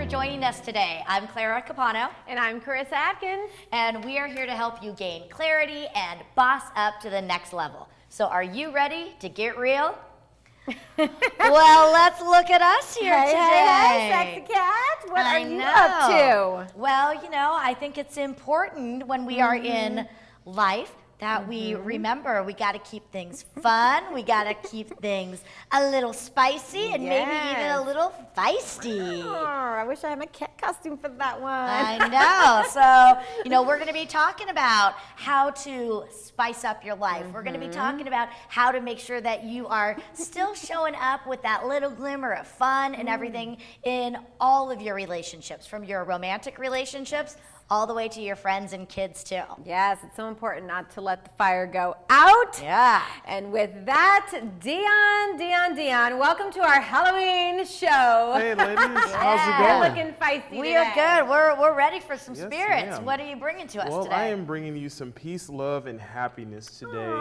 Joining us today. I'm Clara Capano. And I'm Carissa Atkins. And we are here to help you gain clarity and boss up to the next level. So are you ready to get real? Well, let's look at us here today. Hey, sexy cat. What are you up to? Well, you know, I think it's important when we are in life that we remember we got to keep things fun, we got to keep things a little spicy and maybe even a little feisty. Oh, I wish I had my cat costume for that one. I know. So, you know, we're going to be talking about how to spice up your life. We're going to be talking about how to make sure that you are still showing up with that little glimmer of fun and everything in all of your relationships, from your romantic relationships all the way to your friends and kids too. Yes, it's so important not to let the fire go out. Yeah. And with that, Dion, welcome to our Halloween show. Hey ladies, how's it going? We're looking feisty We today. are good. We're ready for some spirits. ma'am. What are you bringing to us Well, today? I am bringing you some peace, love, and happiness today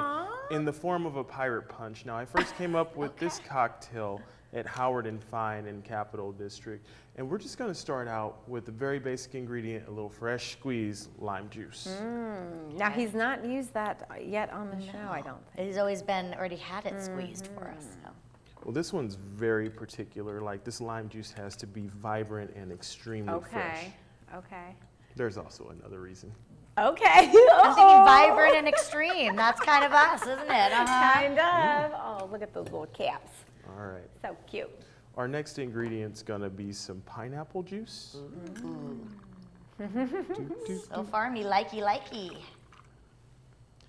in the form of a pirate punch. Now, I first came up with this cocktail at Howard and Fine in Capital District. And we're just going to start out with the very basic ingredient, a little fresh squeezed lime juice. Now, he's not used that yet on the show, I don't think. He's always already had it squeezed for us. So. Well, this one's very particular. Like, this lime juice has to be vibrant and extremely fresh. Okay. There's also another reason. Okay. I'm thinking vibrant and extreme. That's kind of us, isn't it? Kind of. Oh, look at those little caps. All right. So cute. Our next ingredient's gonna be some pineapple juice. So far, me likey.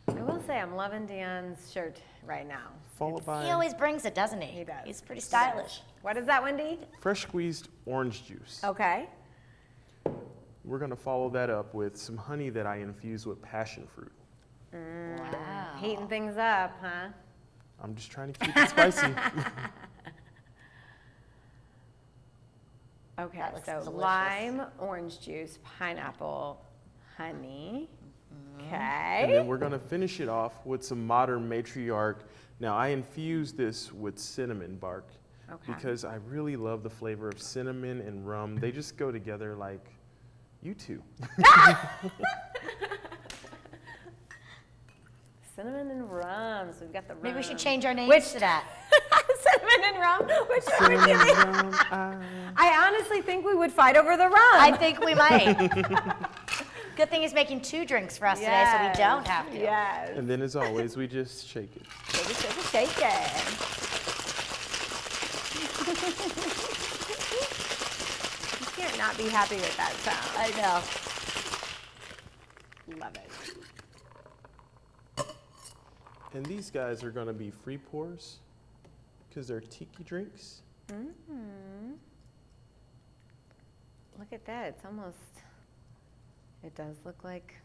I will say I'm loving Dion's shirt right now. Followed by He always brings it, doesn't he? He does. He's pretty stylish. What is that, Wendy? fresh squeezed orange juice. Okay. We're gonna follow that up with some honey that I infused with passion fruit. Wow. Heating things up, huh? I'm just trying to keep it spicy. Okay, That looks so delicious. lime, orange juice, pineapple, honey. And Okay. then we're gonna finish it off with some modern matriarch. Now I infused this with cinnamon bark Okay. because I really love the flavor of cinnamon and rum. They just go together like you two. Cinnamon and rum. So we've got the rum. Maybe we should change our names Which- to that. Cinnamon and rum. Which one are we Cinnamon doing? rum, I honestly think we would fight over the rum. I think we might. Good thing he's making 2 drinks for us today, so we don't have to. Yes. And then as always, we just shake it. Shake it. You can't not be happy with that sound. I know. Love it. And these guys are gonna be free pours because they're tiki drinks. Look at that. It's almost, it does look like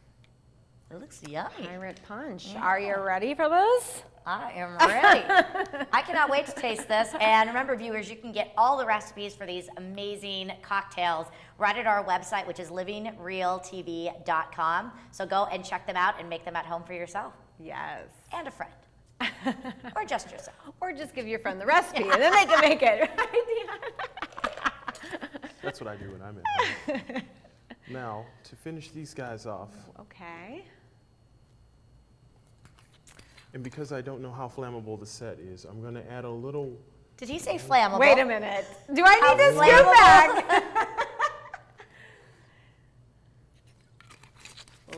It looks yummy. pirate punch. Yeah. Are you ready for this? I am ready. I cannot wait to taste this. And remember, viewers, you can get all the recipes for these amazing cocktails right at our website, which is livingrealtv.com. So go and check them out and make them at home for yourself Yes. and a friend, or just yourself. Or just give your friend the recipe and then they can make it. That's what I do when I'm at home. Now, to finish these guys off, Okay. and because I don't know how flammable the set is, I'm gonna add a little. Did he say flammable? Wait a minute. Do I How need this flammable? scoop bag?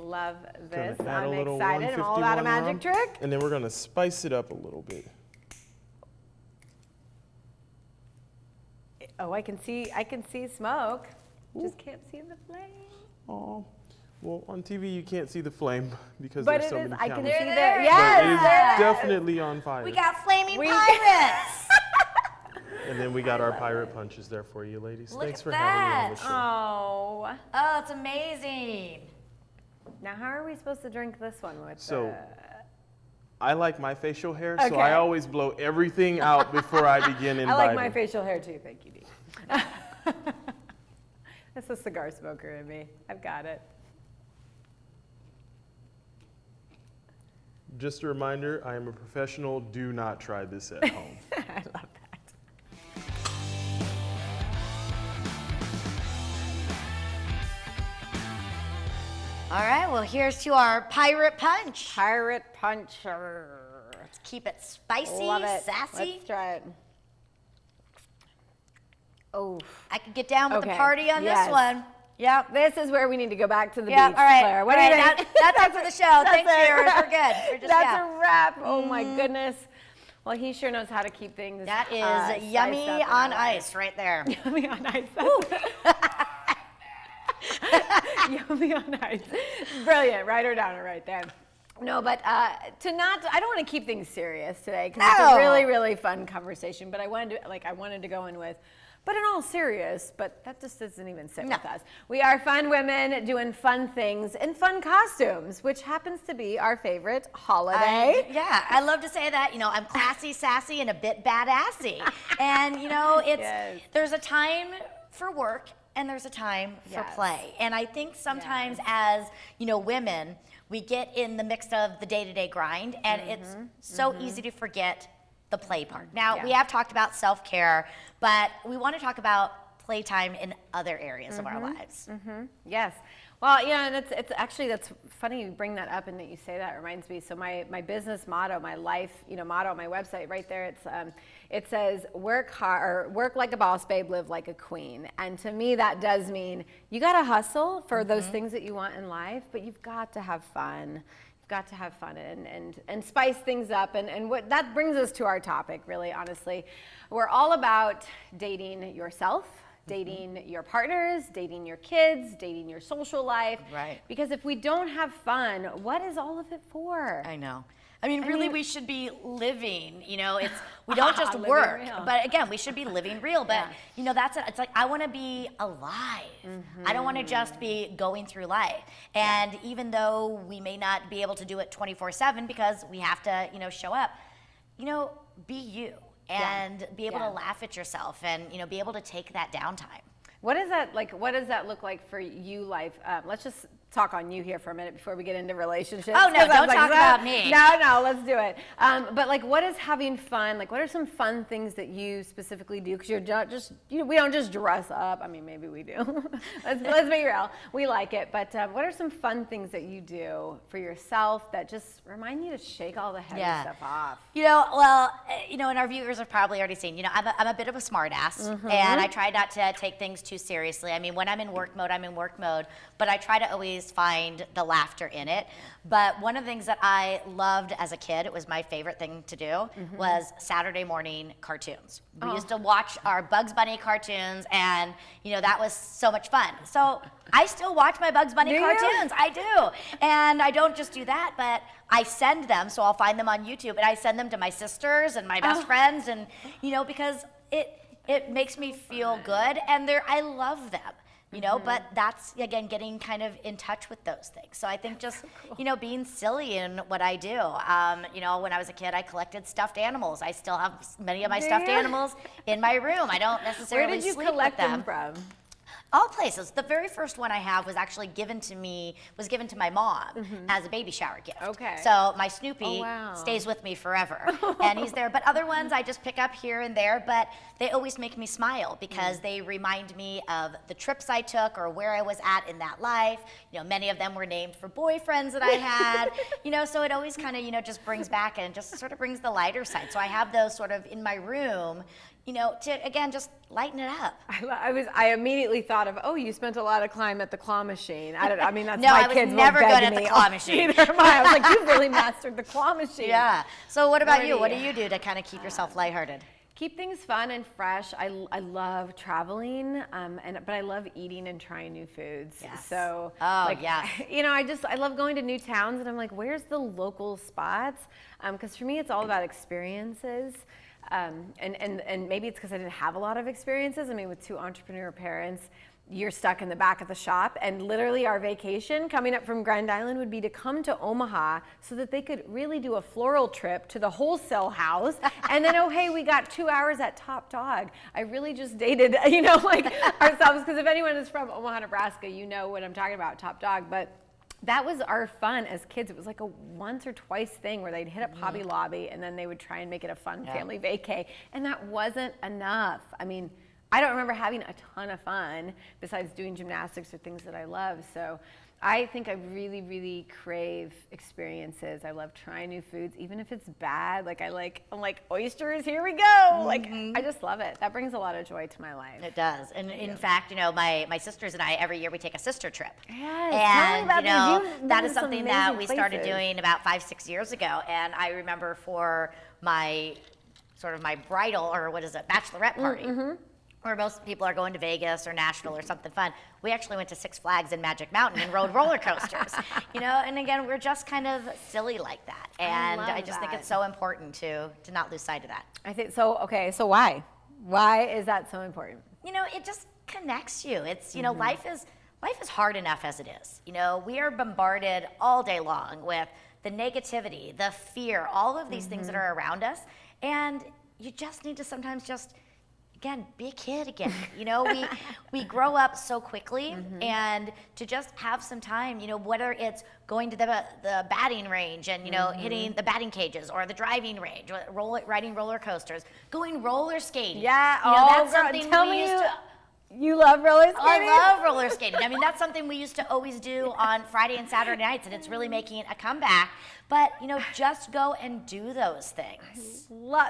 Love this. Gonna add a I'm little excited. I'm all about a 151 magic rum, trick. And then we're gonna spice it up a little bit. Oh, I can see smoke. Just can't see the flame. Oh, well, on TV you can't see the flame because But there's it so is, many I can cameras. see the, There it yes, But it is there it is. definitely on fire. We got flaming We- pirates. And then we got our pirate punches there for you, ladies. Look Thanks at for having me on the that. show. Oh. Oh, it's amazing. Now, how are we supposed to drink this one with So, I like my facial hair, so Okay. I always blow everything out before I begin imbibing. I like my facial hair too. Thank you, Dee. That's a cigar smoker in me. I've got it. Just a reminder, I am a professional. Do not try this at home. I love that. All right, well, here's to our pirate punch. Pirate puncher. Let's keep it spicy, Love it. sassy. Let's try it. Oh, I could get down with the Okay, party on yes. this one. Yep. this is where we need to go back to the Yep. beach, All right. Claire. What all do you right, think? That's it for the show. That's Thanks, it. viewers. We're good. We're just, That's a wrap. Oh my goodness. Well, he sure knows how to keep things. That is spiced yummy up in on our life. ice right there. Yummy on ice. Yummy on ice. Brilliant. Write her down right there. No, but I don't want to keep things serious today because it's No. a really, really fun conversation. But I wanted to go in with, but in all serious, but that just doesn't even sit No. with us. We are fun women doing fun things in fun costumes, which happens to be our favorite holiday. I love to say that. I'm classy, sassy, and a bit badassy. And it's Yes. there's a time for work and there's a time for Yes. play. And I think sometimes as women, we get in the mix of the day-to-day grind, and it's so easy to forget the play part. Now, Yeah. we have talked about self-care, but we want to talk about playtime in other areas of our lives. Yes. Well, yeah, and it's actually, that's funny you bring that up and that you say that. It reminds me. So my business motto, my life, motto on my website right there, it says work hard, or work like a boss babe, live like a queen. And to me, that does mean you got to hustle for those things that you want in life, but you've got to have fun. You've got to have fun and spice things up. And what that brings us to our topic, really, honestly. We're all about dating yourself, dating your partners, dating your kids, dating your social life. Right. Because if we don't have fun, what is all of it for? I know. I mean, really, mean- we should be living. We don't just Living work, real. but again, we should be living real. But that's it. It's like I want to be alive. I don't want to just be going through life. And even though we may not be able to do it 24/7 because we have to, show up, be you and be able to laugh at yourself and be able to take that downtime. What is that like? What does that look like for you, life? Let's just talk on you here for a minute before we get into relationships. Oh, no, 'Cause I'm don't talk about me. No, let's do it. But like, what is having fun? Like, what are some fun things that you specifically do? Because you're not just, we don't just dress up. I mean, maybe we do. let's be real. We like it. But what are some fun things that you do for yourself that just remind you to shake all the heavy stuff off? And our viewers have probably already seen, I'm a bit of a smart ass, and I try not to take things too seriously. I mean, when I'm in work mode, I'm in work mode, but I try to always find the laughter in it. But one of the things that I loved as a kid, it was my favorite thing to do, was Saturday morning cartoons. We used to watch our Bugs Bunny cartoons, and that was so much fun. So I still watch my Bugs Bunny Do you? cartoons. I do. And I don't just do that, but I send them, so I'll find them on YouTube, and I send them to my sisters and my best friends, and because it makes me feel good, and I love them. But that's, again, getting kind of in touch with those things. So I think just, being silly in what I do. When I was a kid, I collected stuffed animals. I still have many of my stuffed animals in my room. I don't Where necessarily did you sleep collect with them from? All places. The very first one I have was actually given to my mom as a baby shower gift. Okay. So my Snoopy Oh, wow. stays with me forever, and he's there. But other ones I just pick up here and there, but they always make me smile because they remind me of the trips I took or where I was at in that life. Many of them were named for boyfriends that I had. So it always kind of just brings back and just sort of brings the lighter side. So I have those sort of in my room. To again just lighten it up. I immediately thought of, you spent a lot of time at the claw machine. I mean, that's No, my I was kids never won't good beg at the me. claw machine. Neither am I. I was like, you've really mastered the claw machine. Yeah. So what about Lordy. you? What do you do to kind of keep yourself lighthearted? Keep things fun and fresh. I love traveling, but I love eating and trying new foods. Yes. So, yes. I love going to new towns, and I'm like, where's the local spots? Because for me, it's all about experiences. And maybe it's because I didn't have a lot of experiences. I mean, with two entrepreneur parents, you're stuck in the back of the shop, and literally our vacation coming up from Grand Island would be to come to Omaha so that they could really do a floral trip to the wholesale house, and then, oh, hey, we got 2 hours at Top Dog. I really just dated, like ourselves, because if anyone is from Omaha, Nebraska, you know what I'm talking about, Top Dog. But that was our fun as kids. It was like a once or twice thing where they'd hit up Hobby Lobby, and then they would try and make it a fun family vacay, and that wasn't enough. I mean, I don't remember having a ton of fun besides doing gymnastics or things that I love. So I think I really, really crave experiences. I love trying new foods, even if it's bad. I'm like, oysters, here we go. Like, I just love it. That brings a lot of joy to my life. It does. And in fact, my sisters and I, every year we take a sister trip. Yes, and tell me about these. You've that been is to some something that amazing we started places. doing about 5-6 years ago. And I remember for my bridal, or what is it, bachelorette party, where most people are going to Vegas or Nashville or something fun. We actually went to Six Flags and Magic Mountain and rode roller coasters. And again, we're just kind of silly like that. And I just think it's so important to not lose sight of that. I think so. Okay, so why? Why is that so important? It just connects you. It's, life is hard enough as it is. We are bombarded all day long with the negativity, the fear, all of these things that are around us. And you just need to sometimes again, be a kid again. We grow up so quickly, and to just have some time, whether it's going to the batting range and, hitting the batting cages, or the driving range, or riding roller coasters, going roller skating. Yeah, that's something tell we me used to. You love roller skating? I love roller skating. I mean, that's something we used to always do on Friday and Saturday nights, and it's really making a comeback. But, just go and do those things.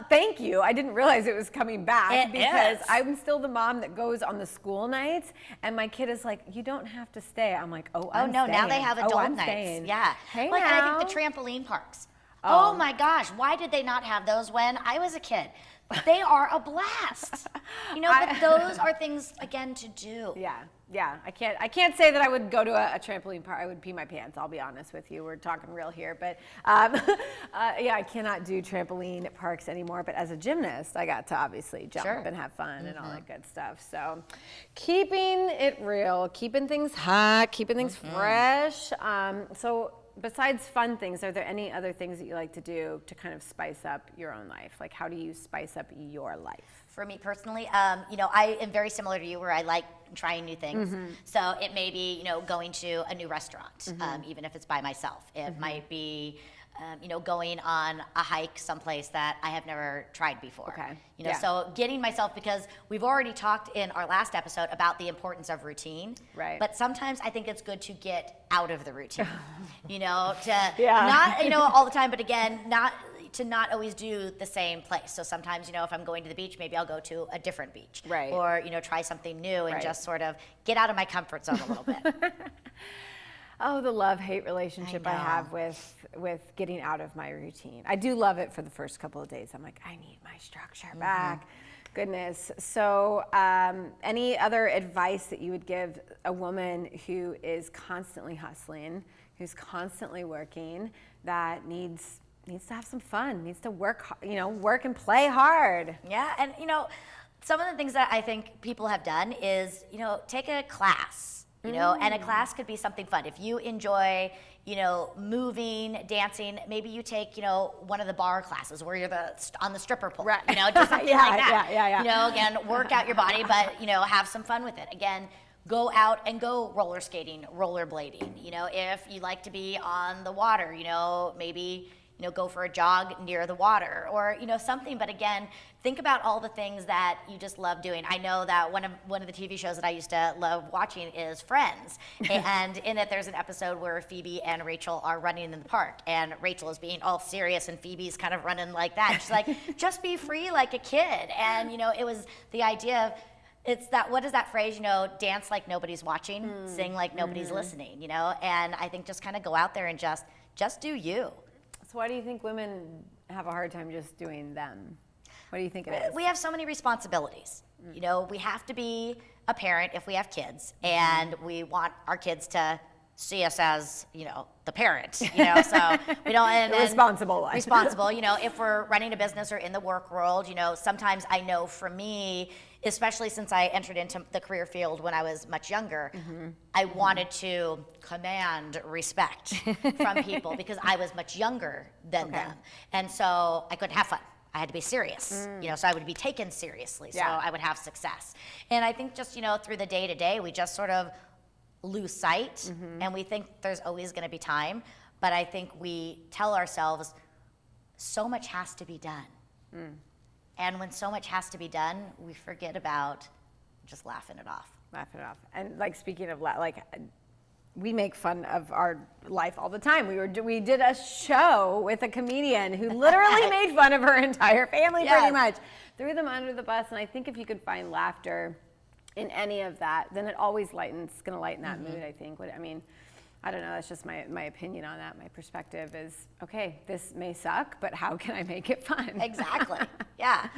Thank you. I didn't realize it was coming back because is. I'm still the mom that goes on the school nights, and my kid is like, you don't have to stay. I'm like, I'm no, now they staying. have adult I'm nights. staying. Yeah. Hey, and I now. think the trampoline parks. Oh my gosh, why did they not have those when I was a kid? They are a blast. But those are things, again, to do. Yeah. I can't say that I would go to a trampoline park. I would pee my pants. I'll be honest with you. We're talking real here, but I cannot do trampoline parks anymore. But as a gymnast, I got to obviously jump and have fun and all that good stuff. So, keeping it real, keeping things hot, keeping things fresh. So, besides fun things, are there any other things that you like to do to kind of spice up your own life? Like, how do you spice up your life? For me personally, I am very similar to you, where I like trying new things. So it may be, going to a new restaurant, even if it's by myself. It might be, going on a hike someplace that I have never tried before. Okay. So getting myself, because we've already talked in our last episode about the importance of routine. Right. But sometimes I think it's good to get out of the routine. To Yeah. not, all the time, but again, not always do the same place. So sometimes, if I'm going to the beach, maybe I'll go to a different beach. Right. Or, try something new and just sort of get out of my comfort zone a little bit. Oh, the love-hate relationship I have with getting out of my routine. I do love it for the first couple of days. I'm like, I need my structure back. Goodness. So any other advice that you would give a woman who is constantly hustling, who's constantly working, that needs to have some fun, needs to work and play hard? Yeah, and some of the things that I think people have done is, take a class. And a class could be something fun. If you enjoy, moving, dancing, maybe you take, one of the bar classes where you're on the stripper pole, right. Do something like that. Yeah. Again, work out your body, but, have some fun with it. Again, go out and go roller skating, rollerblading. If you like to be on the water, maybe, go for a jog near the water, or, something. But again, think about all the things that you just love doing. I know that one of the TV shows that I used to love watching is Friends. And in it, there's an episode where Phoebe and Rachel are running in the park, and Rachel is being all serious, and Phoebe's kind of running like that. She's like, just be free like a kid. And, it was the idea of, it's that, what is that phrase, dance like nobody's watching, sing like nobody's listening, And I think just kind of go out there and just do you. So why do you think women have a hard time just doing them? What do you think it is? We have so many responsibilities. We have to be a parent if we have kids, and we want our kids to see us as, the parent, so we don't, and then responsible one. responsible, if we're running a business or in the work world, sometimes I know for me, especially since I entered into the career field when I was much younger, I wanted to command respect from people because I was much younger than them. And so I couldn't have fun. I had to be serious, so I would be taken seriously, so I would have success. And I think just, through the day to day, we just sort of lose sight and we think there's always going to be time, but I think we tell ourselves so much has to be done. And when so much has to be done, we forget about just laughing it off. And like, speaking of we make fun of our life all the time. We did a show with a comedian who literally made fun of her entire family pretty much, threw them under the bus. And I think if you could find laughter in any of that, then it always going to lighten that mood, I think. I don't know, that's just my opinion on that. My perspective is, okay, this may suck, but how can I make it fun? Exactly, yeah.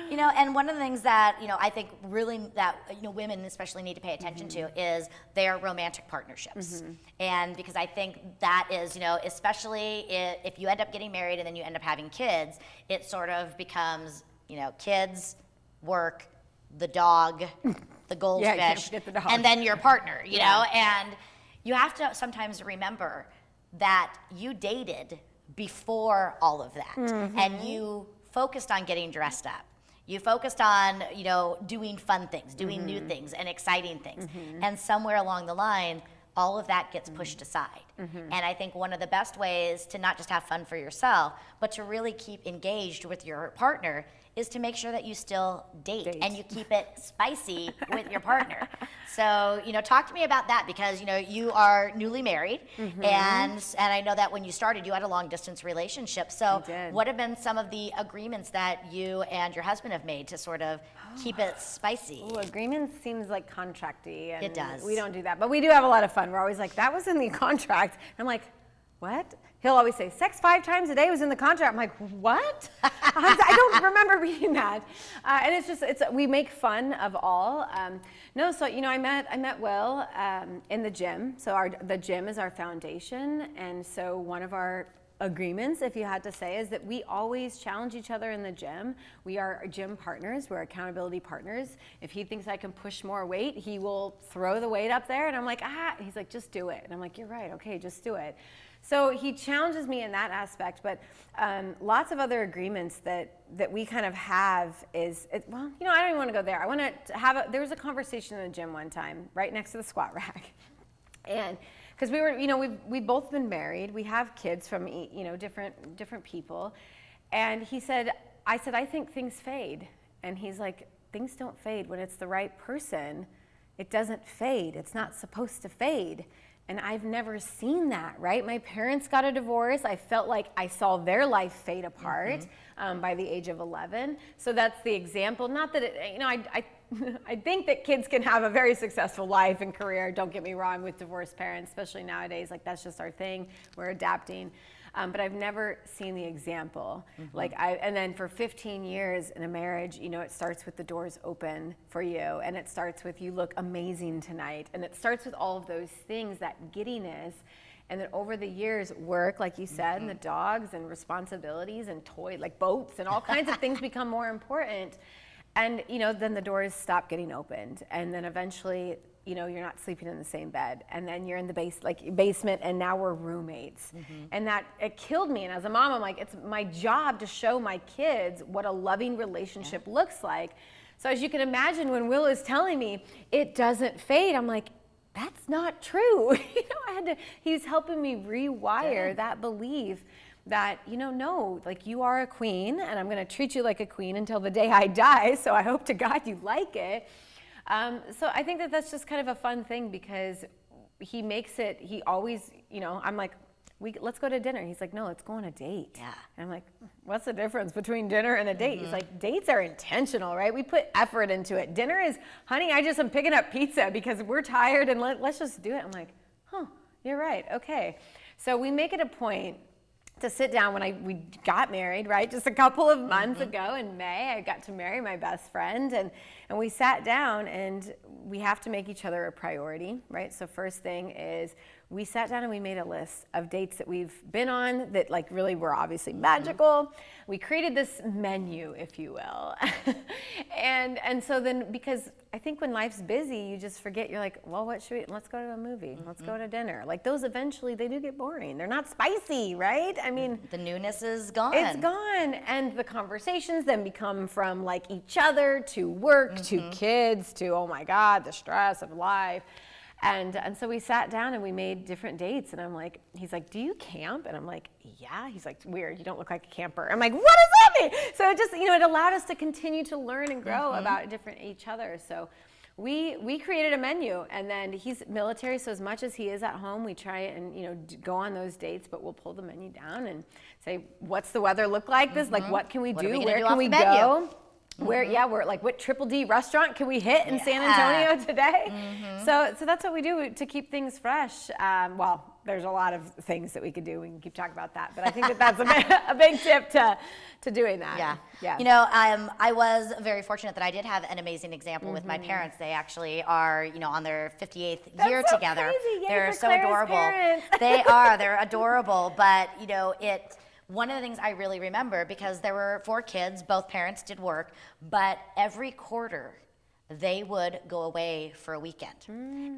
And one of the things that, I think really that, women especially need to pay attention to is their romantic partnerships. And because I think that is, especially if you end up getting married and then you end up having kids, it sort of becomes, kids, work, the dog, the goldfish, the dog. and then your partner, know, and you have to sometimes remember that you dated before all of that, and you focused on getting dressed up. You focused on, doing fun things, doing new things and exciting things. And somewhere along the line, all of that gets pushed aside. And I think one of the best ways to not just have fun for yourself, but to really keep engaged with your partner is to make sure that you still date. And you keep it spicy with your partner. So, talk to me about that because, you are newly married and I know that when you started, you had a long distance relationship. So what have been some of the agreements that you and your husband have made to sort of keep it spicy? Ooh, agreements seems like contracty. And it does. We don't do that, but we do have a lot of fun. We're always like, that was in the contract. And I'm like, what? He'll always say, sex 5 times a day was in the contract. I'm like, what? I don't remember reading that. And we make fun of all. So, I met Will in the gym. So the gym is our foundation. And so one of our agreements, if you had to say, is that we always challenge each other in the gym. We are gym partners. We're accountability partners. If he thinks I can push more weight, he will throw the weight up there. And I'm like, he's like, just do it. And I'm like, you're right. Okay, just do it. So he challenges me in that aspect, but lots of other agreements that we kind of have is, I don't even want to go there. I want to have there was a conversation in the gym one time, right next to the squat rack. And because we were, we've both been married, we have kids from, different people. And I said, I think things fade. And he's like, things don't fade when it's the right person. It doesn't fade. It's not supposed to fade. And I've never seen that, right? My parents got a divorce. I felt like I saw their life fade apart by the age of 11. So that's the example. Not that I think that kids can have a very successful life and career. Don't get me wrong with divorced parents, especially nowadays. Like that's just our thing. We're adapting. But I've never seen the example. And then for 15 years in a marriage, it starts with the doors open for you, and it starts with you look amazing tonight, and it starts with all of those things, that giddiness, and then over the years, work, like you said, and the dogs and responsibilities and toys, like boats and all kinds of things become more important. And, then the doors stop getting opened, and then eventually, you're not sleeping in the same bed, and then you're in the basement, and now we're roommates. And that, it killed me. And as a mom, I'm like, it's my job to show my kids what a loving relationship looks like. So as you can imagine, when Will is telling me it doesn't fade, I'm like, that's not true. He's helping me rewire that belief that, no, like you are a queen, and I'm gonna treat you like a queen until the day I die, so I hope to God you like it. So I think that that's just kind of a fun thing because he always, I'm like, let's go to dinner. He's like, no, let's go on a date. Yeah. And I'm like, what's the difference between dinner and a date? He's like, dates are intentional, right? We put effort into it. Dinner is, honey, I just am picking up pizza because we're tired and let's just do it. I'm like, you're right. Okay. So we make it a point to sit down when we got married, right? Just a couple of months ago in May, I got to marry my best friend, and we sat down, and we have to make each other a priority, right? So first thing is we sat down and we made a list of dates that we've been on that like really were obviously magical. We created this menu, if you will. and so then, because I think when life's busy, you just forget, you're like, well, what should we, let's go to a movie, let's go to dinner. Like those eventually, they do get boring. They're not spicy, right? I mean, the newness is gone. it's gone. And the conversations then become from like each other to work, to kids, to, oh my God, the stress of life. And so we sat down and we made different dates, and I'm like, he's like, do you camp? And I'm like, yeah. He's like, weird, you don't look like a camper. I'm like, what does that mean? So it just, it allowed us to continue to learn and grow about different each other. So we created a menu, and then he's military, so as much as he is at home, we try and go on those dates, but we'll pull the menu down and say, what's the weather look like this? Like, what can we do? Where can we go? We're like, what Triple D restaurant can we hit in San Antonio today? So that's what we do to keep things fresh. Well, there's a lot of things that we could do. We can keep talking about that, but I think that's a big tip to doing that. Yeah. I was very fortunate that I did have an amazing example with my parents. They actually are, on their 58th year together. Crazy. Yay, they're for so Claire's adorable. Parents. They're adorable, but one of the things I really remember, because there were 4 kids, both parents did work, but every quarter they would go away for a weekend.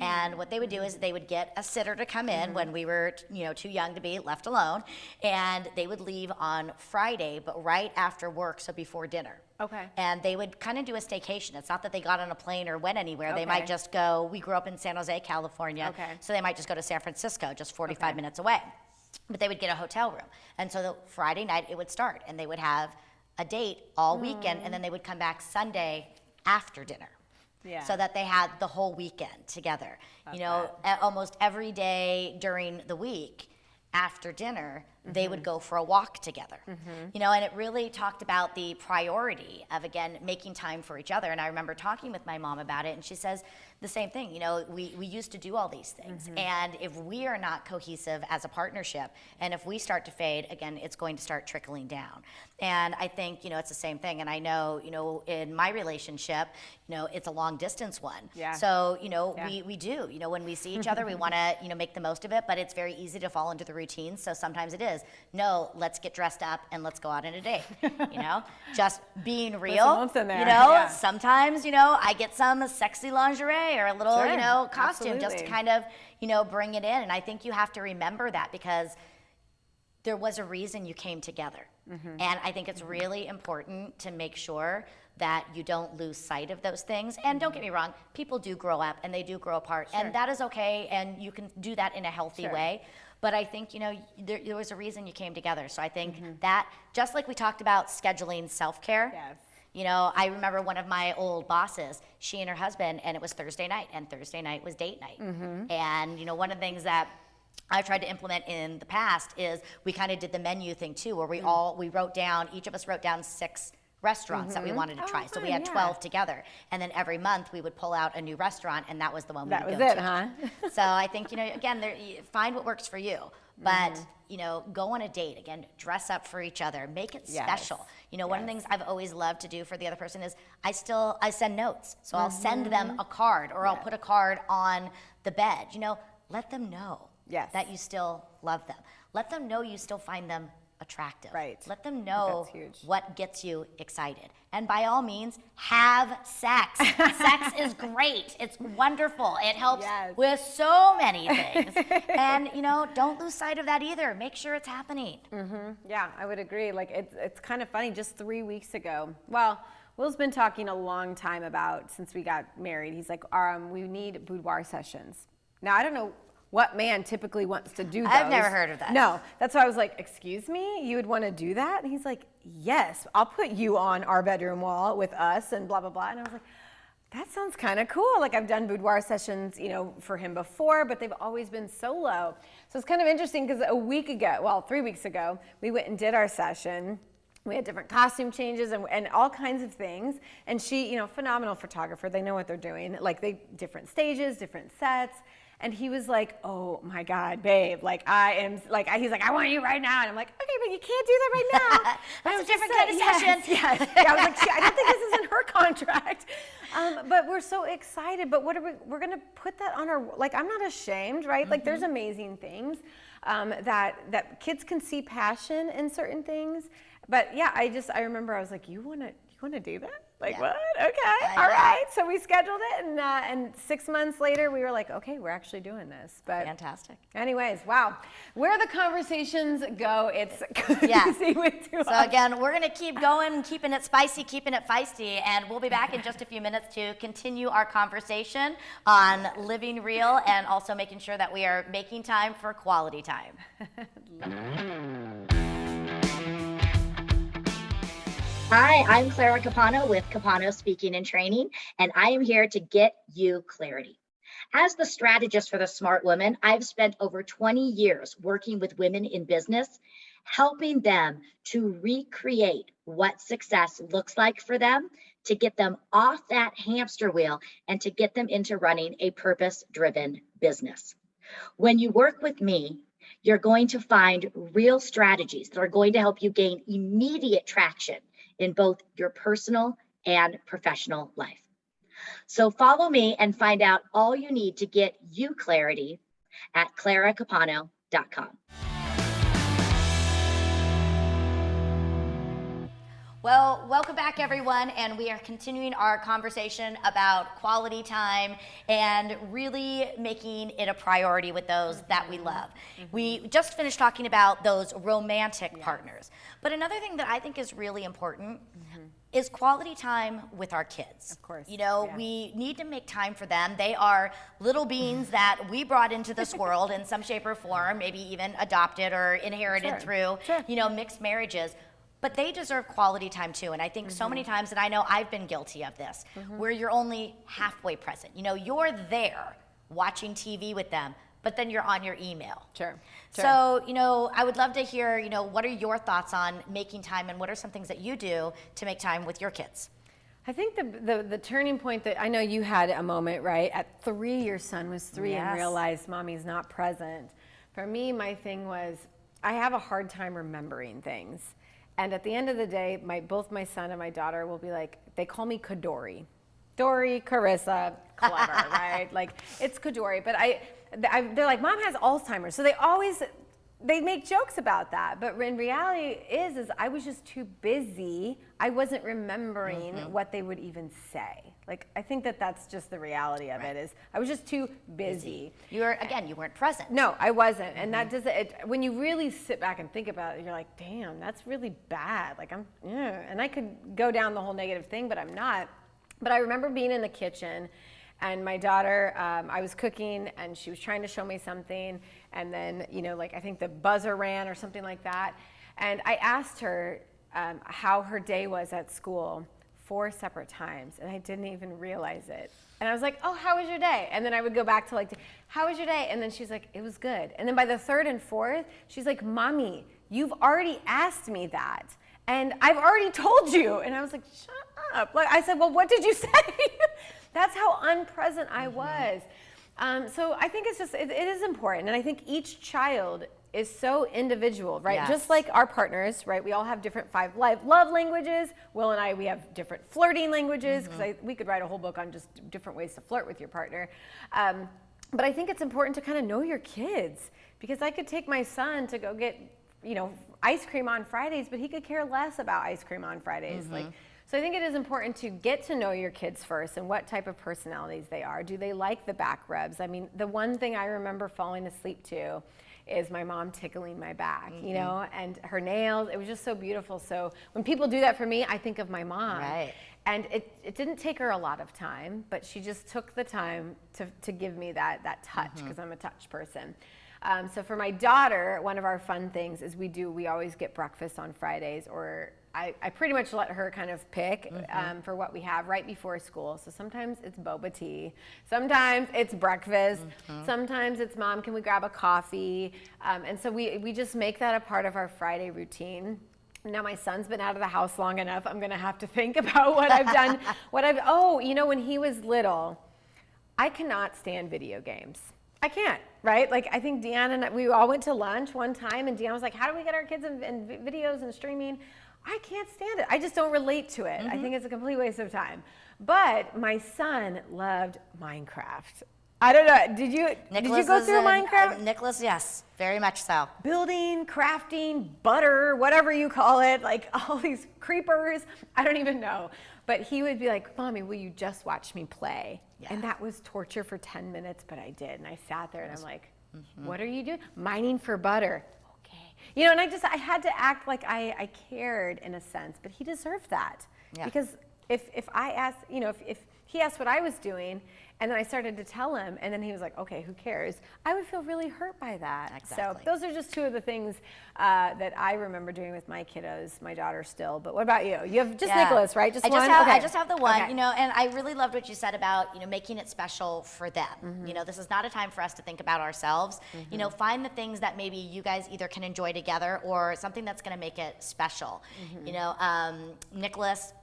And what they would do is they would get a sitter to come in when we were, too young to be left alone, and they would leave on Friday, but right after work, so before dinner. Okay. And they would kind of do a staycation. It's not that they got on a plane or went anywhere. They Okay. might just go, we grew up in San Jose, California, Okay. so they might just go to San Francisco, just 45 minutes away. But they would get a hotel room. And so the Friday night it would start, and they would have a date all weekend, and then they would come back Sunday after dinner. Yeah. So that they had the whole weekend together. Almost every day during the week after dinner, they would go for a walk together. And it really talked about the priority of, again, making time for each other. And I remember talking with my mom about it, and she says the same thing. We used to do all these things. And if we are not cohesive as a partnership, and if we start to fade, again, it's going to start trickling down. And I think, it's the same thing. And I know, in my relationship, it's a long distance one. Yeah. So, we do, when we see each other, we want to, make the most of it, but it's very easy to fall into the routine. So sometimes it is, no, let's get dressed up and let's go out on a date, just being real, in there. Sometimes, I get some sexy lingerie or a little, Sure. costume just to Absolutely. kind of, bring it in. And I think you have to remember that, because there was a reason you came together. And I think it's really important to make sure that you don't lose sight of those things. And don't get me wrong, people do grow up and they do grow apart, and that is okay, and you can do that in a healthy way. But I think, there was a reason you came together. So I think that, just like we talked about scheduling self-care, I remember one of my old bosses, she and her husband, and it was Thursday night, and Thursday night was date night. And, one of the things that I've tried to implement in the past is we kind of did the menu thing too, where each of us wrote down 6 restaurants that we wanted to try. So we had 12 together. And then every month we would pull out a new restaurant, and that was the one we would go to. That was it, huh? So I think, again, find what works for you. But, go on a date. Again, dress up for each other. Make it special. One of the things I've always loved to do for the other person is I send notes. So I'll send them a card, or I'll put a card on the bed. Let them know that you still love them. Let them know you still find them attractive. Right. Let them know That's huge. what gets you excited. And by all means, have sex. Sex is great. It's wonderful. It helps with so many things. And, don't lose sight of that either. Make sure it's happening. Yeah, I would agree. Like, it's kind of funny, just 3 weeks ago. Well, Will's been talking a long time about, since we got married, he's like, we need boudoir sessions. Now, I don't know what man typically wants to do those. I've never heard of that. No, that's why I was like, excuse me, you would want to do that? And he's like, yes, I'll put you on our bedroom wall with us and blah, blah, blah. And I was like, that sounds kind of cool. Like, I've done boudoir sessions, for him before, but they've always been solo. So it's kind of interesting, because 3 weeks ago, we went and did our session. We had different costume changes and all kinds of things. And she, phenomenal photographer. They know what they're doing. Like, different stages, different sets. And he was like, oh my God, babe, he's like, I want you right now. And I'm like, okay, but you can't do that right now. That's a different kind of session. Yes. Yeah, I was like, I don't think this is is in her contract. But we're so excited. But we're going to put that on our, like, I'm not ashamed, right? Like, there's amazing things that kids can see passion in certain things. But yeah, I remember I was like, you want to do that? Like, what? Okay, all right. So we scheduled it, and 6 months later, we were like, okay, we're actually doing this. But fantastic. Anyways, wow. Where the conversations go, it's crazy with two. So again, we're going to keep going, keeping it spicy, keeping it feisty, and we'll be back in just a few minutes to continue our conversation on living real and also making sure that we are making time for quality time. Hi, I'm Clara Capano with Capano Speaking and Training, and I am here to get you clarity. As the strategist for the Smart Woman, I've spent over 20 years working with women in business, helping them to recreate what success looks like for them, to get them off that hamster wheel and to get them into running a purpose-driven business. When you work with me, you're going to find real strategies that are going to help you gain immediate traction in both your personal and professional life. So follow me and find out all you need to get you clarity at claracapano.com. Well, welcome back, everyone, and we are continuing our conversation about quality time and really making it a priority with those that we love. We just finished talking about those romantic partners, but another thing that I think is really important is quality time with our kids. Of course. You know, we need to make time for them. They are little beings that we brought into this world in some shape or form, maybe even adopted or inherited through, you know, mixed marriages. But they deserve quality time too. And I think so many times, and I know I've been guilty of this, where you're only halfway present. You know, you're there watching TV with them, but then you're on your email. Sure. So, you know, I would love to hear, you know, what are your thoughts on making time and what are some things that you do to make time with your kids? I think the turning point that I know you had a moment, right? At 3, your son was 3 and realized mommy's not present. For me, my thing was I have a hard time remembering things. And at the end of the day, both my son and my daughter will be like, they call me Kadori. Dory, Carissa, clever, right? Like, it's Kadori. But they're like, Mom has Alzheimer's. So they make jokes about that. But in reality is I was just too busy. I wasn't remembering what they would even say. Like, I think that's just the reality of it is I was just too busy. You weren't present. No, I wasn't. And that when you really sit back and think about it, you're like, damn, that's really bad. Like, and I could go down the whole negative thing, but I'm not. But I remember being in the kitchen and my daughter, I was cooking and she was trying to show me something. And then, you know, like I think the buzzer ran or something like that. And I asked her how her day was at school 4 separate times, and I didn't even realize it. And I was like, oh, how was your day? And then I would go back to like, how was your day? And then she's like, it was good. And then by the 3rd and 4th, she's like, Mommy, you've already asked me that. And I've already told you. And I was like, shut up. Like I said, well, what did you say? That's how unpresent I was. So I think it's just, it is important. And I think each child is so individual, right? Yes. Just like our partners, right? We all have different 5 love languages. Will and I, we have different flirting languages because we could write a whole book on just different ways to flirt with your partner. But I think it's important to kind of know your kids because I could take my son to go get, you know, ice cream on Fridays, but he could care less about ice cream on Fridays. So I think it is important to get to know your kids first and what type of personalities they are. Do they like the back rubs? I mean, the one thing I remember falling asleep to is my mom tickling my back, you know, and her nails. It was just so beautiful. So when people do that for me, I think of my mom. Right. And it didn't take her a lot of time, but she just took the time to give me that touch because I'm a touch person. So for my daughter, one of our fun things is we always get breakfast on Fridays, or I pretty much let her kind of pick for what we have right before school. So sometimes it's boba tea, sometimes it's breakfast, sometimes it's Mom, can we grab a coffee? And so we just make that a part of our Friday routine. Now my son's been out of the house long enough. I'm gonna have to think about what I've done. You know, when he was little, I cannot stand video games. I can't, right? Like I think Deanna and we all went to lunch one time and Deanna was like, how do we get our kids in videos and streaming? I can't stand it. I just don't relate to it. I think it's a complete waste of time. But my son loved Minecraft. I don't know. Did you go through Minecraft? Nicholas, yes, very much so. Building, crafting, butter, whatever you call it, like all these creepers. I don't even know. But he would be like, Mommy, will you just watch me play? Yeah. And that was torture for 10 minutes, but I did. And I sat there and I'm like, what are you doing? Mining for butter. Okay. And I had to act like I cared in a sense, but he deserved that. Yeah. Because if I asked, if he asked what I was doing, and then I started to tell him, and then he was like, okay, who cares? I would feel really hurt by that. Exactly. So those are just two of the things that I remember doing with my kiddos, my daughter still. But what about you? You have just Nicholas, right? Just one? I just have the one, Okay. and I really loved what you said about, making it special for them. This is not a time for us to think about ourselves. Find the things that maybe you guys either can enjoy together or something that's going to make it special. Nicholas,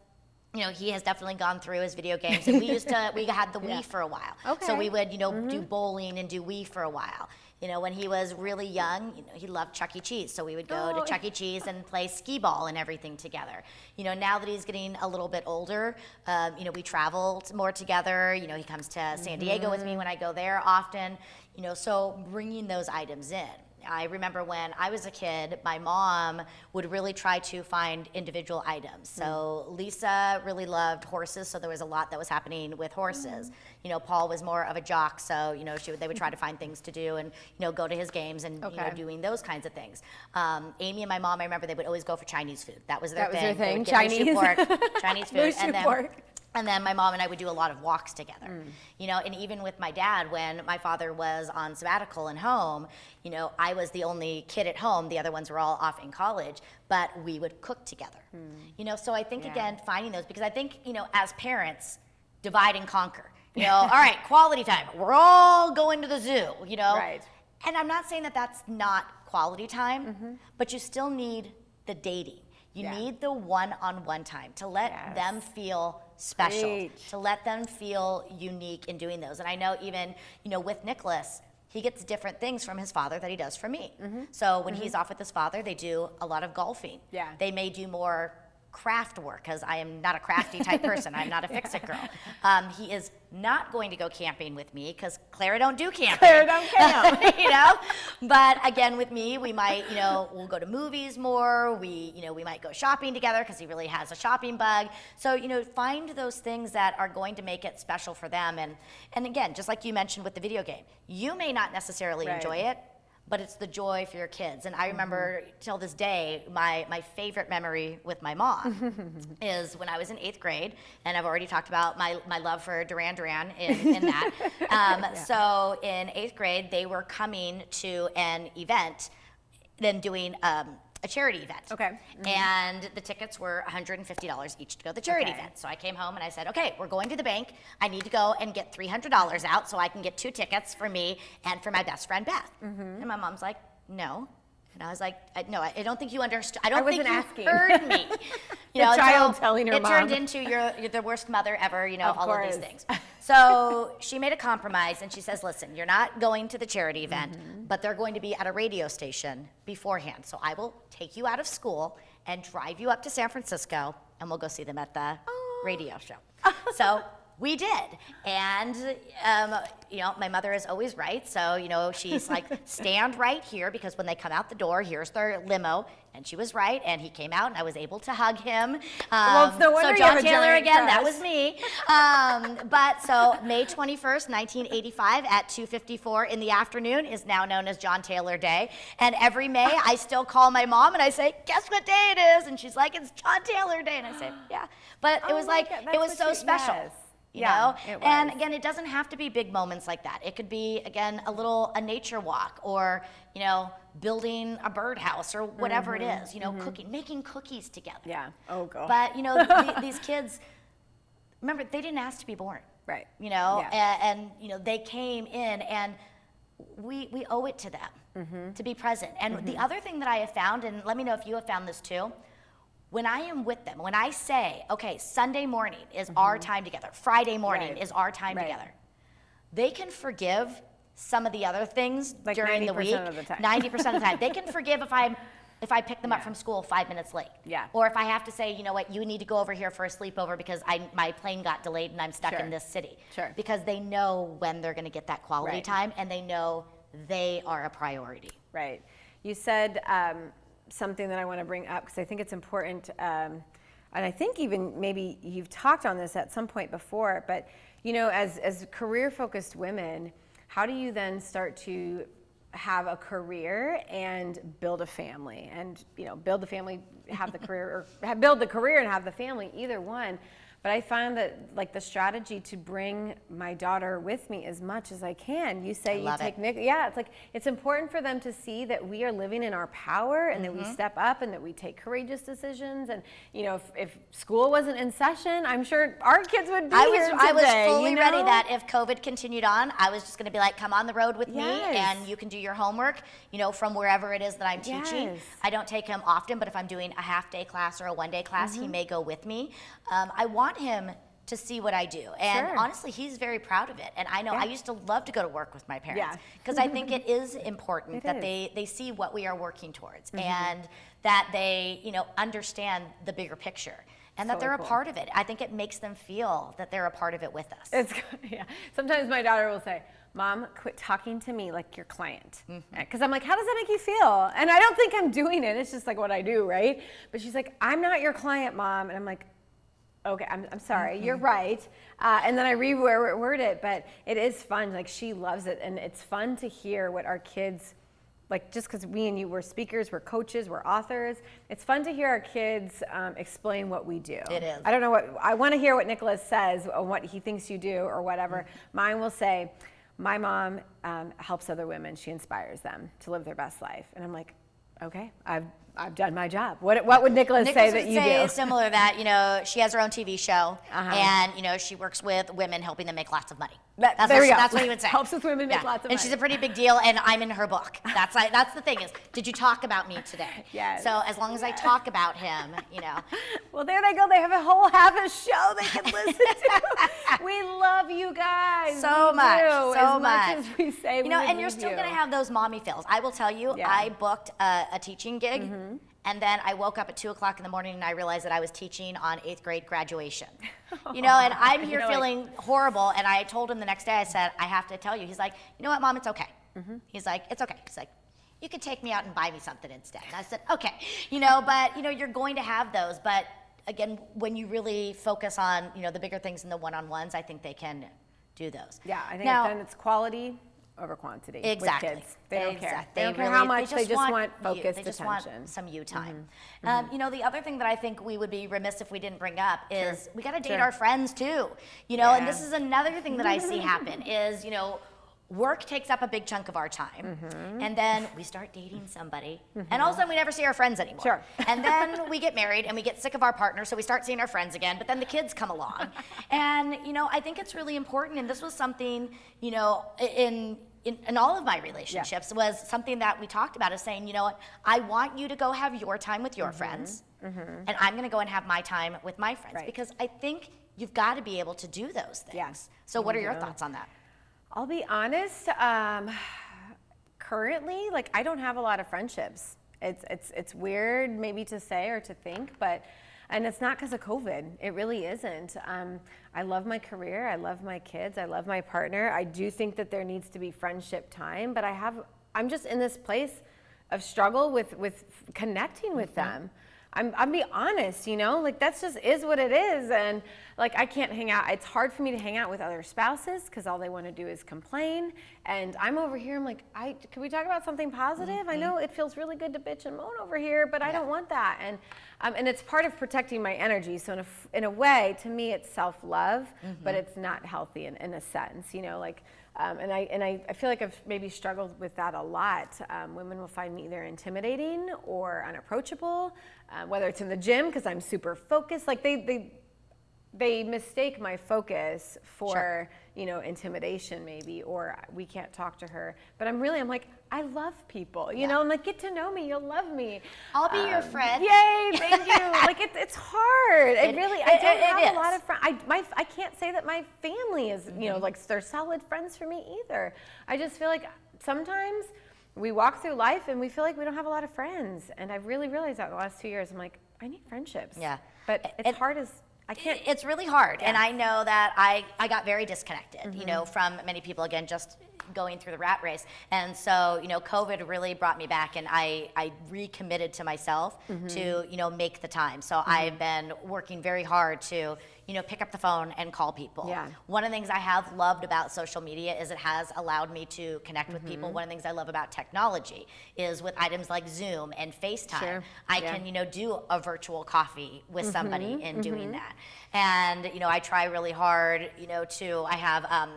he has definitely gone through his video games, and we had the Wii for a while. Okay. So we would, do bowling and do Wii for a while. When he was really young, he loved Chuck E. Cheese. So we would go to Chuck E. Cheese and play skee ball and everything together. Now that he's getting a little bit older, we travel more together. He comes to San Diego with me when I go there often. So bringing those items in. I remember when I was a kid, my mom would really try to find individual items. So Lisa really loved horses, so there was a lot that was happening with horses. Paul was more of a jock, so they would try to find things to do and go to his games and doing those kinds of things. Amy and my mom, I remember they would always go for Chinese food. That was their thing. They would get Chinese pork, Chinese food, pork. And then my mom and I would do a lot of walks together. And even with my dad, when my father was on sabbatical and home, I was the only kid at home. The other ones were all off in college, but we would cook together. So I think, again, finding those, because I think, as parents, divide and conquer. All right, quality time. We're all going to the zoo, Right. And I'm not saying that that's not quality time, but you still need the dating. You need the one-on-one time to let them feel special, to let them feel unique in doing those. And I know even, with Nicholas, he gets different things from his father that he does from me. So when he's off with his father, they do a lot of golfing. Yeah. They may do more craft work, because I am not a crafty type person. I'm not a fix-it girl. He is not going to go camping with me, because Clara don't do camping. Clara don't camp. But again, with me, we might, we'll go to movies more. We might go shopping together, because he really has a shopping bug. So, find those things that are going to make it special for them. And again, just like you mentioned with the video game, you may not necessarily enjoy it, but it's the joy for your kids. And I remember till this day, my favorite memory with my mom is when I was in 8th grade, and I've already talked about my love for Duran Duran in that. So in 8th grade, they were coming to an event, then doing a charity event. Okay. And the tickets were $150 each to go to the charity event. So I came home and I said, okay, we're going to the bank. I need to go and get $300 out so I can get 2 tickets for me and for my best friend, Beth. And my mom's like, no. And I was like, no, I don't think you understood. I don't think you heard me. The child telling her it mom. turned into you're the worst mother ever, Of all course. of these things. So she made a compromise and she says, listen, you're not going to the charity event, but they're going to be at a radio station beforehand. So I will take you out of school and drive you up to San Francisco, and we'll go see them at the radio show. So we did. And, my mother is always right. So, she's like, stand right here, because when they come out the door, here's their limo. And she was right. And he came out and I was able to hug him. Well, it's no wonder so you have John a Taylor giant again, that crush. was me. But so May 21st, 1985 at 2:54 in the afternoon is now known as John Taylor Day. And every May I still call my mom and I say, guess what day it is? And she's like, it's John Taylor Day. And I say, yeah. But it was like, it was so special. Yes. You know? It was. And again, it doesn't have to be big moments like that. It could be, again, a nature walk, or, building a birdhouse, or whatever it is, cooking, making cookies together. Yeah. Oh, God. But, these kids, remember, they didn't ask to be born. Right. And they came in, and we owe it to them to be present. And the other thing that I have found, and let me know if you have found this too, when I am with them, when I say, okay, Sunday morning is our time together, Friday morning is our time together, they can forgive some of the other things Like during the 90% week. of the time. 90% of the time. They can forgive if I'm if I pick them up Yeah. from school 5 minutes late. Yeah. Or if I have to say, you know what, you need to go over here for a sleepover because my plane got delayed and I'm stuck Sure. in this city. Sure. Because they know when they're going to get that quality Right. time, and they know they are a priority. Right. You said something that I want to bring up because I think it's important, and I think even maybe you've talked on this at some point before, but you know, as career-focused women, how do you then start to have a career and build a family? And you know, build the family, have the career, or build the career and have the family, either one. But I find that like the strategy to bring my daughter with me as much as I can. You say you take Nick, yeah, it's like it's important for them to see that we are living in our power and that we step up and that we take courageous decisions. And you know, if school wasn't in session, I'm sure our kids would be here today. I was fully you know? ready that if COVID continued on, I was just going to be like, come on the road with me, Yes. and you can do your homework, you know, from wherever it is that I'm teaching. Yes. I don't take him often, but if I'm doing a half-day class or a one-day class, he may go with me. I want him to see what I do. And Sure. honestly, he's very proud of it. And I know Yeah. I used to love to go to work with my parents Yeah. because I think it is important It that is. they see what we are working towards and that they, you know, understand the bigger picture and that So they're a cool. part of it. I think it makes them feel that they're a part of it with us. It's yeah. Sometimes my daughter will say, "Mom, quit talking to me like your client," because I'm like, "How does that make you feel?" And I don't think I'm doing it. It's just like what I do, right? But she's like, "I'm not your client, Mom," and I'm like, "Okay, I'm sorry. You're right." And then I reword it, but it is fun. Like she loves it, and it's fun to hear what our kids. Like just because we and you were speakers, we're coaches, we're authors, it's fun to hear our kids explain what we do. It is. I don't know what, I want to hear what Nicholas says or what he thinks you do or whatever. Mine will say, my mom helps other women. She inspires them to live their best life. And I'm like, okay, I've done my job. What would Nicholas say that you do? Similar that, you know, she has her own TV show and, you know, she works with women helping them make lots of money. That's there we go. That's what he would say. Helps with women make lots of money. And she's a pretty big deal, and I'm in her book. That's the thing is, did you talk about me today? Yes. So as long as I talk about him, you know. Well, there they go. They have a whole half a show they can listen to. We love you guys. So We much, do, so as much. as we say, You know, we and you're love still you. going to have those mommy feels. I will tell you, Yeah. I booked a teaching gig, and then I woke up at 2 o'clock in the morning and I realized that I was teaching on 8th grade graduation. You know, and I'm here know, like- feeling horrible, and I told him the next day, I said, I have to tell you. He's like, you know what, Mom, it's okay. He's like, it's okay. He's like, you can take me out and buy me something instead. And I said, okay. You know, but, you know, you're going to have those, but again, when you really focus on, you know, the bigger things and the one-on-ones, I think they can do those. Yeah, I think Now, then it's quality over quantity Exactly. with kids. They don't care. Exactly. They don't care how much. They just want you. focused They just attention. want some you time. You know, the other thing that I think we would be remiss if we didn't bring up is we got to date Sure. our friends too. You know, and Yeah. this is another thing that I see happen is, you know, work takes up a big chunk of our time, and then we start dating somebody, and all of a sudden we never see our friends anymore. Sure. And then we get married and we get sick of our partner, so we start seeing our friends again, but then the kids come along. And, you know, I think it's really important, and this was something, you know, in all of my relationships was something that we talked about is saying, you know what, I want you to go have your time with your friends, and I'm going to go and have my time with my friends, Right. because I think you've got to be able to do those things. Yeah. So what are You your do. thoughts on that? I'll be honest. Currently, like I don't have a lot of friendships. It's weird maybe to say or to think, but and it's not because of COVID. It really isn't. I love my career. I love my kids. I love my partner. I do think that there needs to be friendship time, but I'm just in this place of struggle with connecting with them. I'm be honest, you know, like that's just is what it is. And like, I can't hang out. It's hard for me to hang out with other spouses because all they want to do is complain. And I'm over here, I'm like, can we talk about something positive? I know it feels really good to bitch and moan over here, but I don't want that. And it's part of protecting my energy. So in a way, to me, it's self-love, but it's not healthy in a sense, you know, like, and I feel like I've maybe struggled with that a lot. Women will find me either intimidating or unapproachable, whether it's in the gym because I'm super focused. Like they mistake my focus for, you know, intimidation maybe, or we can't talk to her. But I'm like, I love people, you know, I'm like, get to know me, you'll love me. I'll be your friend. Yay, thank you. Like it's hard. I don't have a lot of friends. I can't say that my family is, you know, like they're solid friends for me either. I just feel like sometimes we walk through life and we feel like we don't have a lot of friends. And I've really realized that in the last 2 years. I'm like, I need friendships. Yeah. But it's hard as I can't. It's really hard. And I know that I got very disconnected, you know, from many people, again, just going through the rat race. And so, you know, COVID really brought me back, and I recommitted to myself to, you know, make the time. So I've been working very hard to, you know, pick up the phone and call people. Yeah. One of the things I have loved about social media is it has allowed me to connect with people. One of the things I love about technology is with items like Zoom and FaceTime, Sure. I can, you know, do a virtual coffee with somebody in doing that. And, you know, I try really hard, you know, I have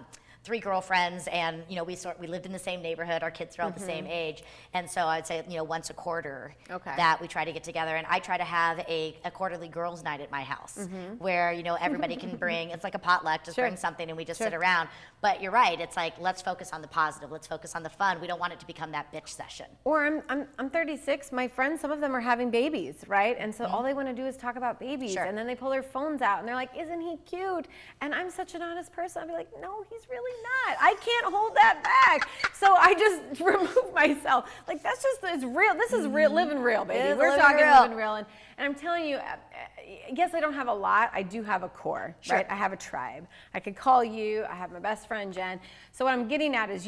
3 girlfriends, and you know we lived in the same neighborhood. Our kids are all the same age, and so I'd say, you know, once a quarter that we try to get together. And I try to have a quarterly girls' night at my house, where, you know, everybody can bring. It's like a potluck, just bring something, and we just sit around. But you're right. It's like, let's focus on the positive. Let's focus on the fun. We don't want it to become that bitch session. Or I'm 36. My friends, some of them are having babies, right? And so all they want to do is talk about babies, and then they pull their phones out and they're like, "Isn't he cute?" And I'm such an honest person. I'd be like, "No, he's really not. I can't hold that back." So I just remove myself. Like, that's just, it's real. This is real, living real, baby. We're talking living real. And I'm telling you, yes, I don't have a lot. I do have a core, right? I have a tribe. I could call you. I have my best friend, Jen. So what I'm getting at is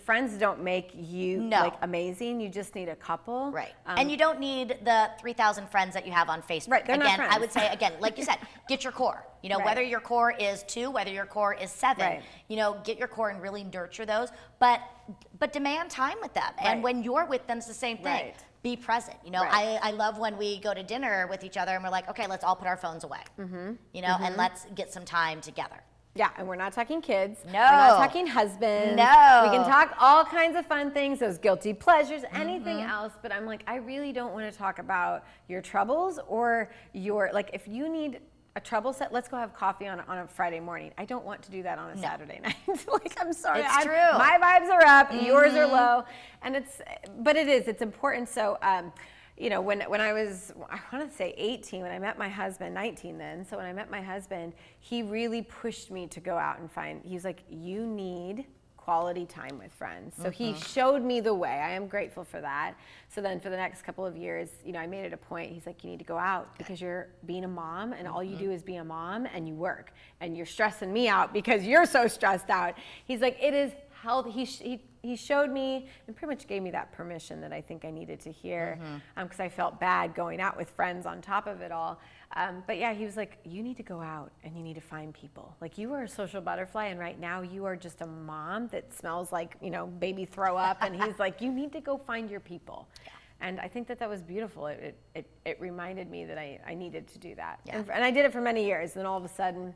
friends don't make you like amazing. You just need a couple. Right. And you don't need the 3,000 friends that you have on Facebook. Right, they're not again, friends. I would say, again, like you said, get your core. You know, whether your core is 2, whether your core is 7, you know, get your core and really nurture those. But demand time with them. And when you're with them, it's the same thing. Be present. You know, I love when we go to dinner with each other and we're like, okay, let's all put our phones away. You know, and let's get some time together. Yeah, and we're not talking kids. No. We're not talking husbands. No. We can talk all kinds of fun things, those guilty pleasures, anything else. But I'm like, I really don't want to talk about your troubles or your, like, if you need a trouble set, let's go have coffee on a Friday morning. I don't want to do that on a Saturday night. Like, I'm sorry. It's true. My vibes are up, yours are low. And it's important. So, you know, when I was, I want to say 18, when I met my husband, 19 then. So when I met my husband, he really pushed me to go out and he's like, you need quality time with friends. So he showed me the way. I am grateful for that. So then for the next couple of years, you know, I made it a point. He's like, you need to go out because you're being a mom, and all you do is be a mom and you work, and you're stressing me out because you're so stressed out. He's like, it is healthy. He showed me and pretty much gave me that permission that I think I needed to hear, because I felt bad going out with friends on top of it all. But yeah, he was like, you need to go out and you need to find people. Like, you are a social butterfly, and right now you are just a mom that smells like, you know, baby throw up. And he's like, you need to go find your people. Yeah. And I think that was beautiful. It reminded me that I needed to do that. Yeah. And I did it for many years. And all of a sudden,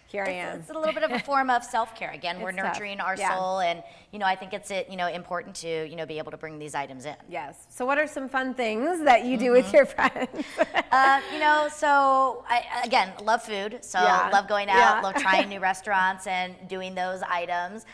here I am. It's a little bit of a form of self-care. Again, we're nurturing our soul, and you know, I think it's important to, you know, be able to bring these items in. Yes. So what are some fun things that you do with your friends? You know, so I again love food. So love going out, love trying new restaurants and doing those items.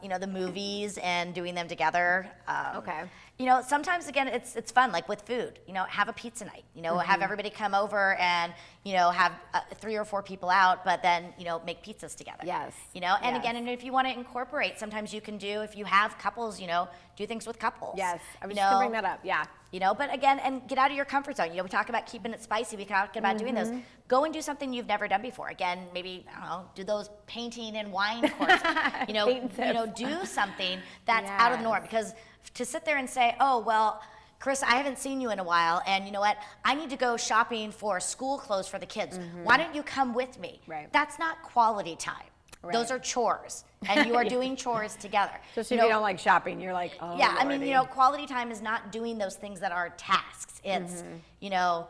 You know, the movies and doing them together. Okay. You know, sometimes again it's fun, like with food. You know, have a pizza night. You know, have everybody come over and, you know, have 3 or 4 people out, but then, you know, make pizzas together. Yes. You know, and again, and if you want to incorporate, sometimes you can do, if you have couples, you know, do things with couples. Yes. I was just gonna bring that up. Yeah. You know, but again, and get out of your comfort zone. You know, we talk about keeping it spicy. We talk about doing those. Go and do something you've never done before. Again, maybe, I don't know, do those painting and wine courses. You know, do something that's out of the norm. Because to sit there and say, oh, well, Chris, I haven't seen you in a while, and you know what? I need to go shopping for school clothes for the kids. Why don't you come with me? Right. That's not quality time. Right. Those are chores, and you are doing chores together. Just if you don't like shopping, you're like, oh, yeah. Lordy. I mean, you know, quality time is not doing those things that are tasks. It's, you know,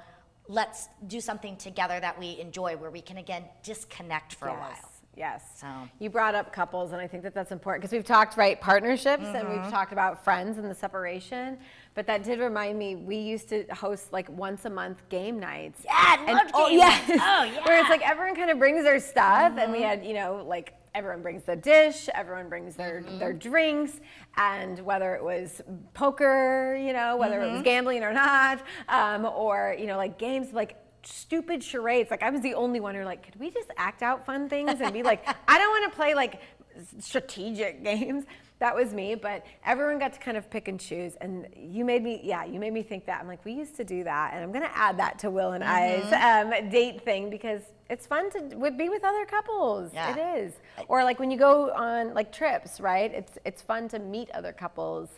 let's do something together that we enjoy, where we can again disconnect for a while. Yes. So you brought up couples, and I think that that's important because we've talked partnerships and we've talked about friends and the separation. But that did remind me, we used to host like once a month game nights. Yeah, I loved game nights. Oh yeah. Where it's like everyone kind of brings their stuff, and we had, you know, like everyone brings the dish, everyone brings their drinks, and whether it was poker, you know, whether it was gambling or not, or, you know, like games like stupid charades. Like, I was the only one who like, could we just act out fun things and be like, I don't want to play like strategic games. That was me, but everyone got to kind of pick and choose. And you made me think that. I'm like, we used to do that, and I'm gonna add that to Will and I's date thing, because it's fun to be with other couples. Yeah. It is. Or like when you go on like trips, right? It's fun to meet other couples,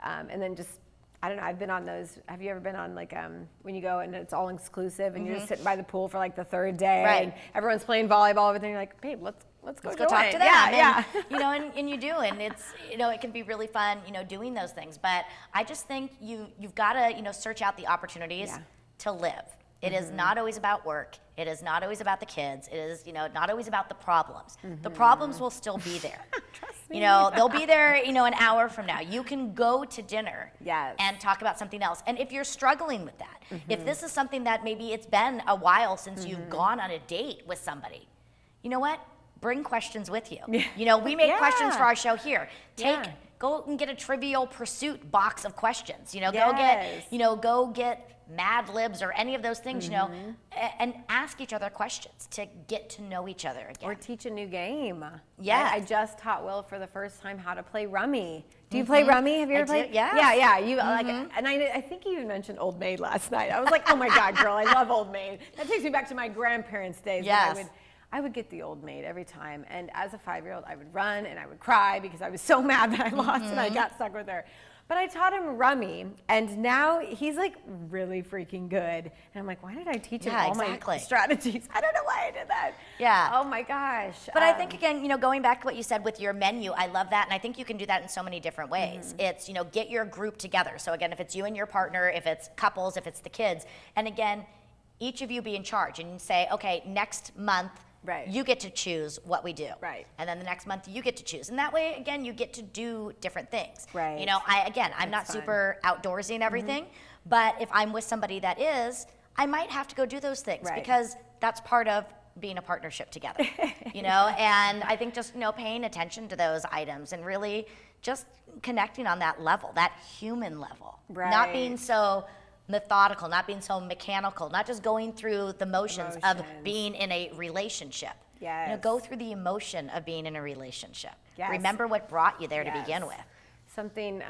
and then just, I don't know, I've been on those. Have you ever been on like when you go and it's all exclusive and you're just sitting by the pool for like the third day, and everyone's playing volleyball, everything, you're like, babe, let's go talk to them. Yeah. And you do, and it's, it can be really fun, doing those things. But I just think you've got to, search out the opportunities to live. It is not always about work. It is not always about the kids. It is, not always about the problems. The problems will still be there. Trust me. They'll be there, an hour from now. You can go to dinner and talk about something else. And if you're struggling with that, if this is something that maybe it's been a while since you've gone on a date with somebody, you know what? Bring questions with you. We make questions for our show here. Go and get a Trivial Pursuit box of questions. Go get Mad Libs or any of those things, and ask each other questions to get to know each other again. Or teach a new game. Yeah. I just taught Will for the first time how to play rummy. Do you play rummy? Have you ever played? Yeah. Yeah. You like, and I think you even mentioned Old Maid last night. I was like, oh my God, girl, I love Old Maid. That takes me back to my grandparents' days. Yes. When I would get the Old Maid every time. And as a 5-year-old, I would run and I would cry because I was so mad that I lost and I got stuck with her. But I taught him rummy, and now he's like really freaking good. And I'm like, why did I teach him all my strategies? I don't know why I did that. Yeah. Oh my gosh. But I think, again, going back to what you said with your menu, I love that. And I think you can do that in so many different ways. It's, get your group together. So again, if it's you and your partner, if it's couples, if it's the kids, and again, each of you be in charge and say, okay, next month, you get to choose what we do. Right. And then the next month you get to choose. And that way, again, you get to do different things. Right. I'm not super outdoorsy and everything, but if I'm with somebody that is, I might have to go do those things because that's part of being a partnership together, and I think just, paying attention to those items and really just connecting on that level, that human level, not being so methodical, not being so mechanical, not just going through the motions of being in a relationship. Yes. Go through the emotion of being in a relationship. Yes. Remember what brought you there to begin with. Something,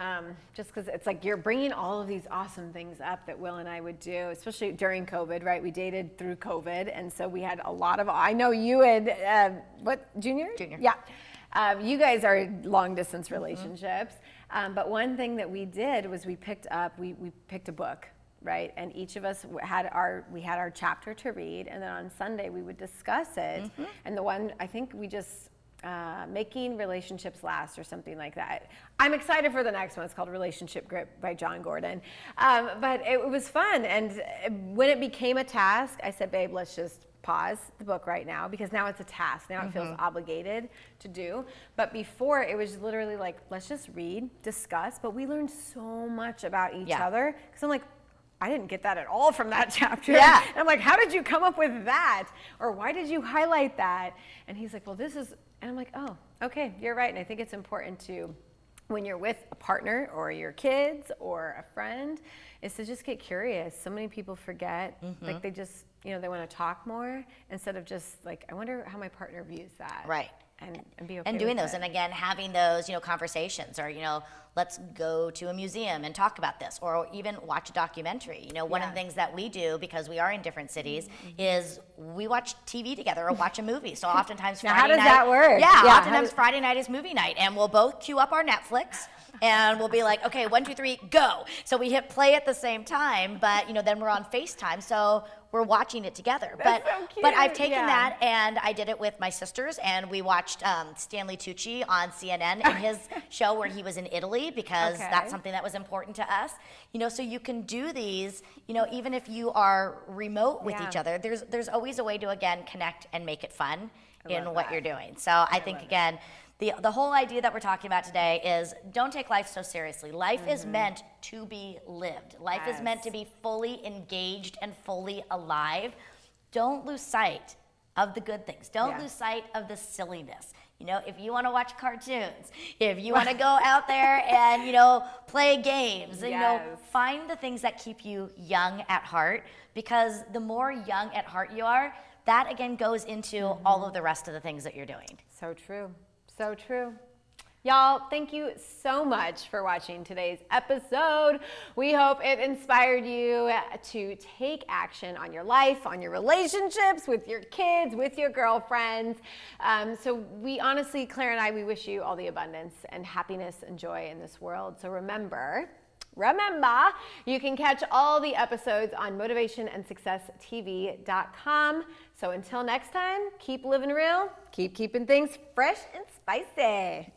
just because it's like you're bringing all of these awesome things up that Will and I would do, especially during COVID, right? We dated through COVID, and so we had a lot of, I know you had, Junior? Junior. Yeah. You guys are long distance relationships, but one thing that we did was we picked a book. Right, and each of us had our chapter to read, and then on Sunday we would discuss it. And the one, I think we just Making Relationships Last or something like that. I'm excited for the next one. It's called Relationship Grip by John Gordon. But it was fun, and when it became a task, I said, babe, let's just pause the book right now, because now it's a task. Now it feels obligated to do. But before, it was literally like, let's just read, discuss. But we learned so much about each other, because I'm like, I didn't get that at all from that chapter. Yeah. And I'm like, how did you come up with that? Or why did you highlight that? And he's like, well, this is, and I'm like, oh, okay, you're right. And I think it's important to, when you're with a partner or your kids or a friend, is to just get curious. So many people forget, like they just, they want to talk more instead of just like, I wonder how my partner views that. Right. And be okay and doing with those, it. and again, having those, conversations, or let's go to a museum and talk about this, or even watch a documentary. One of the things that we do, because we are in different cities, is we watch TV together or watch a movie. So oftentimes now, Friday how does that work? Yeah, oftentimes Friday night is movie night, and we'll both queue up our Netflix. And we'll be like, okay, 1, 2, 3, go. So we hit play at the same time, but then we're on FaceTime, so we're watching it together. That's so cute. But I've taken that, and I did it with my sisters, and we watched Stanley Tucci on CNN in his show where he was in Italy, because that's something that was important to us. So you can do these, even if you are remote with each other. There's always a way to, again, connect and make it fun in what you're doing. So I think, again, the whole idea that we're talking about today is, don't take life so seriously. Life is meant to be lived. Life is meant to be fully engaged and fully alive. Don't lose sight of the good things. Don't lose sight of the silliness. If you want to watch cartoons, if you want to go out there and, play games, find the things that keep you young at heart, because the more young at heart you are, that again goes into all of the rest of the things that you're doing. So true. So true. Y'all, thank you so much for watching today's episode. We hope it inspired you to take action on your life, on your relationships, with your kids, with your girlfriends. So we honestly, Claire and I, we wish you all the abundance and happiness and joy in this world. So remember, you can catch all the episodes on motivationandsuccesstv.com. So until next time, keep living real, keep keeping things fresh and spicy.